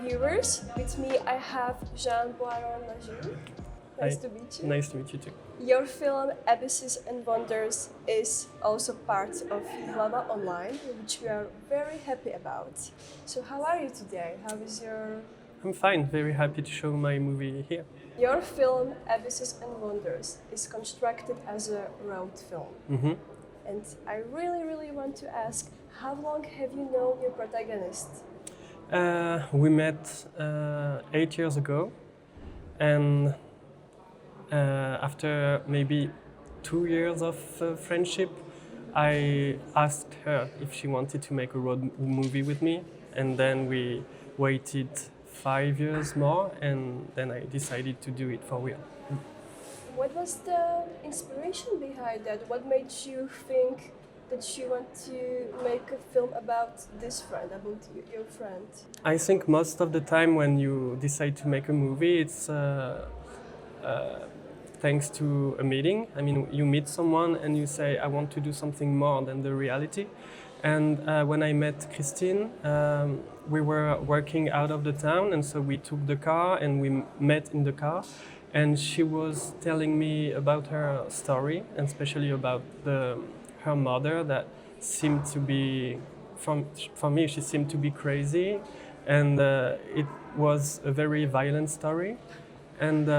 viewers. With me I have Jean Boiron-Lajous. Nice to meet you. Nice to meet you too. Your film Abysses and Wonders is also part of Jihlava Online, which we are very happy about. So how are you today? How is your... I'm fine, very happy to show my movie here. Your film Abysses and Wonders is constructed as a road film. Mm-hmm. And I really want to ask, how long have you known your protagonist? We met 8 years ago, and after maybe 2 years of friendship, I asked her if she wanted to make a road movie with me, and then we waited 5 years more, and then I decided to do it for real. What was the inspiration behind that? What made you think that you want to make a film about this friend, about your friend? I think most of the time when you decide to make a movie, it's thanks to a meeting. I mean, you meet someone and you say, I want to do something more than the reality. And when I met Christine, we were working out of the town, and so we took the car and we met in the car. And she was telling me about her story, and especially about her mother that seemed to be, for me, she seemed to be crazy. And it was a very violent story. And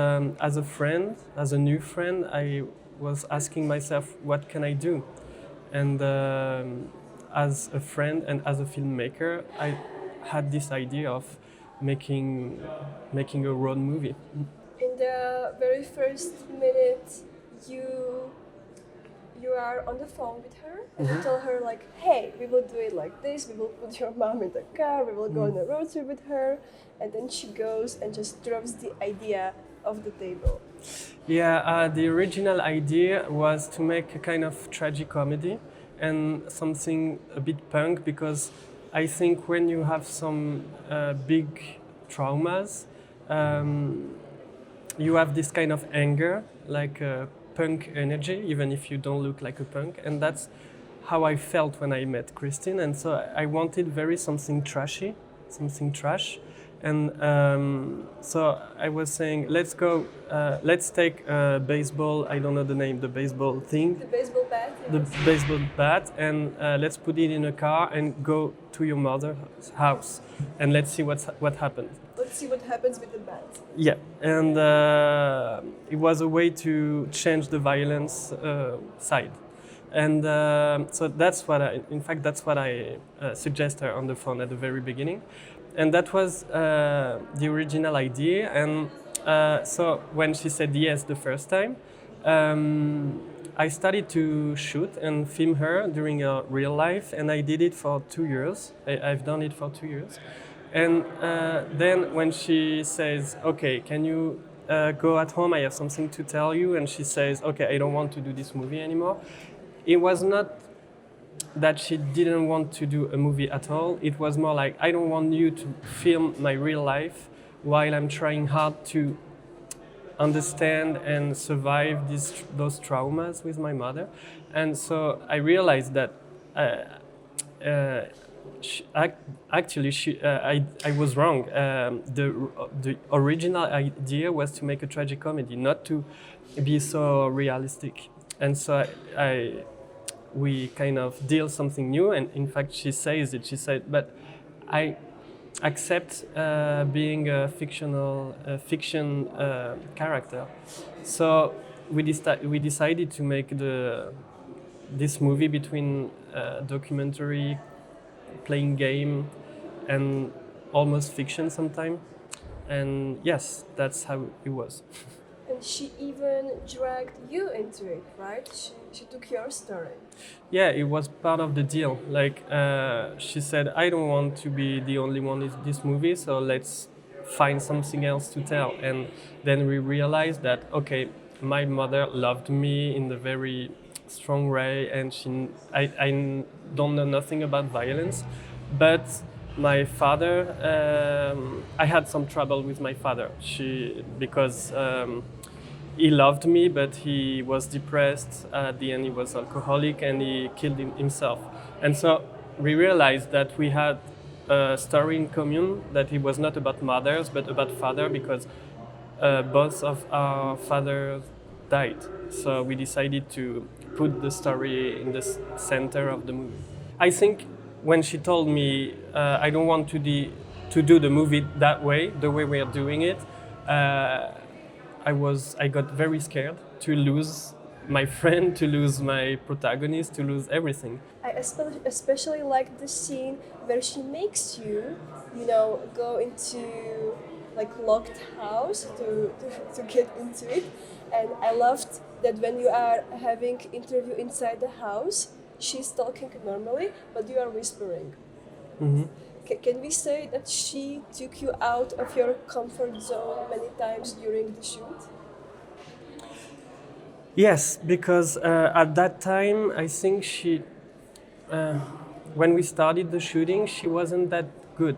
as a friend, as a new friend, I was asking myself, what can I do? And as a friend and as a filmmaker, I had this idea of making a road movie. In the very first minute, you are on the phone with her and you tell her like, hey, we will do it like this, we will put your mom in the car, we will go on a road trip with her, and then she goes and just drops the idea of the table. Yeah, the original idea was to make a kind of tragic comedy and something a bit punk, because I think when you have some big traumas, you have this kind of anger, like a punk energy, even if you don't look like a punk. And that's how I felt when I met Christine. And so I wanted something trashy, something trash. And so I was saying, let's take a baseball, I don't know the name, the baseball thing. The baseball bat? Yes. The baseball bat, and let's put it in a car and go to your mother's house. And let's see what happens. Let's see what happens with the bat. Yeah, and it was a way to change the violence side. And so that's what I suggest her on the phone at the very beginning. And that was the original idea. And so when she said yes the first time, I started to shoot and film her during her real life, and I did it for 2 years. I've done it for 2 years. And then when she says, okay, can you go at home, I have something to tell you, and she says, okay, I don't want to do this movie anymore. It was not that she didn't want to do a movie at all. It was more like, I don't want you to film my real life while I'm trying hard to understand and survive those traumas with my mother. And so I realized that I was wrong. The original idea was to make a tragic comedy, not to be so realistic. And so we kind of deal something new. And in fact, she says it. She said, but I accept being a fiction character. So we decided to make this movie between documentary, playing game, and almost fiction sometimes. And yes, that's how it was. And she even dragged you into it, right? She took your story. Yeah, it was part of the deal. Like she said, I don't want to be the only one in this movie, so let's find something else to tell. And then we realized that, okay, my mother loved me in a very strong way, and I don't know nothing about violence, but my father, I had some trouble with my father. Because he loved me, but he was depressed. At the end, he was alcoholic, and he killed himself. And so we realized that we had a story in common, that it was not about mothers but about father, because both of our fathers died. So we decided to put the story in the center of the movie. I think when she told me I don't want to do the movie that way, the way we are doing it, I got very scared to lose my friend, to lose my protagonist, to lose everything. I especially like the scene where she makes you, go into like locked house to get into it. And I loved that when you are having interview inside the house, she's talking normally, but you are whispering. Mm-hmm. Can we say that she took you out of your comfort zone many times during the shoot? Yes, because at that time, I think when we started the shooting, she wasn't that good.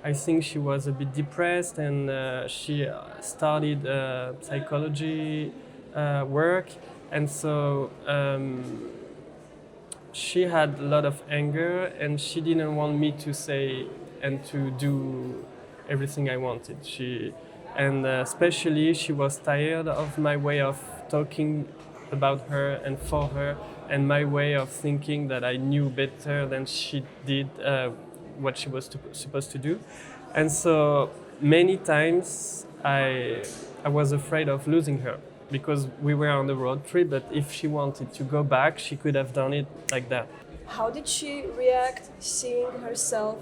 I think she was a bit depressed, and she started psychology work, and so she had a lot of anger, and she didn't want me to say and to do everything I wanted. Especially she was tired of my way of talking about her and for her, and my way of thinking that I knew better than she did what she was supposed to do. And so many times I was afraid of losing her, because we were on the road trip, but if she wanted to go back, she could have done it like that. How did she react seeing herself?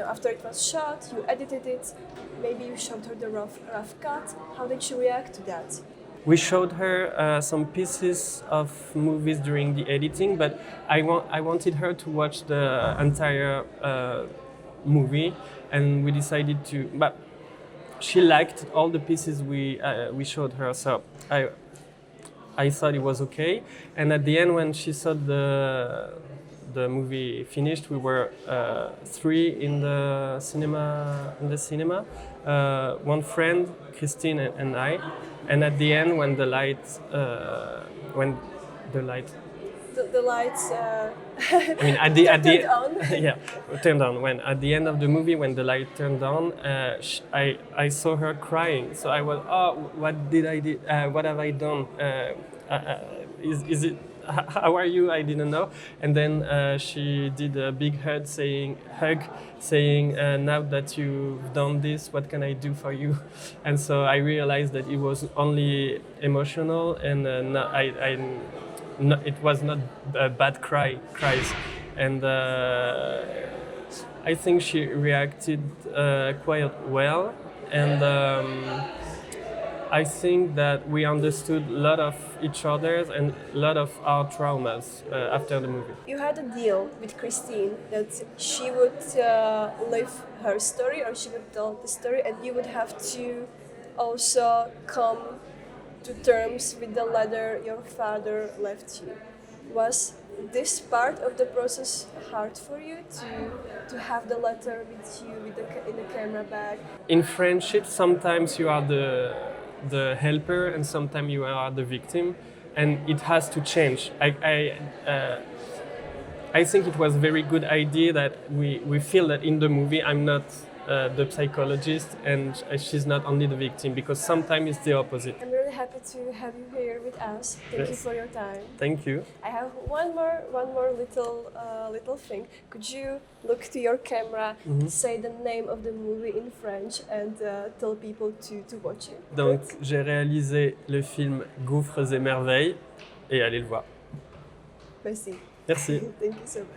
After it was shot, you edited it, maybe you showed her the rough cut. How did she react to that? We showed her some pieces of movies during the editing, but I wanted her to watch the entire movie, and we decided to. But she liked all the pieces we showed her, so I thought it was okay. And at the end, when she saw the movie finished, we were 3 in the cinema. One friend, Christine, and I. And at the end, when the lights, The lights. I mean, at the turned on. yeah, turned on. When at the end of the movie, when the light turned on, I saw her crying. So I was, what did I do? What have I done? Is it? How are you? I didn't know. And then she did a big hug, saying, now that you've done this, what can I do for you? And so I realized that it was only emotional, and it was not bad cries. And I think she reacted quite well. And I think that we understood a lot of each other's and a lot of our traumas after the movie. You had a deal with Christine that she would live her story, or she would tell the story, and you would have to also come to terms with the letter your father left you. Was this part of the process hard for you to have the letter with you in the camera bag? In friendship, sometimes you are the helper, and sometimes you are the victim, and it has to change. I think it was a very good idea that we feel that in the movie I'm not the psychologist and she's not only the victim, because sometimes it's the opposite. I'm really happy to have you here with us. Thank you for your time. Thank you. I have one more little thing. Could you look to your camera, say the name of the movie in French, and tell people to watch it? Donc, j'ai réalisé le film Gouffres et merveilles, et allez le voir. Merci. Merci. Thank you so much.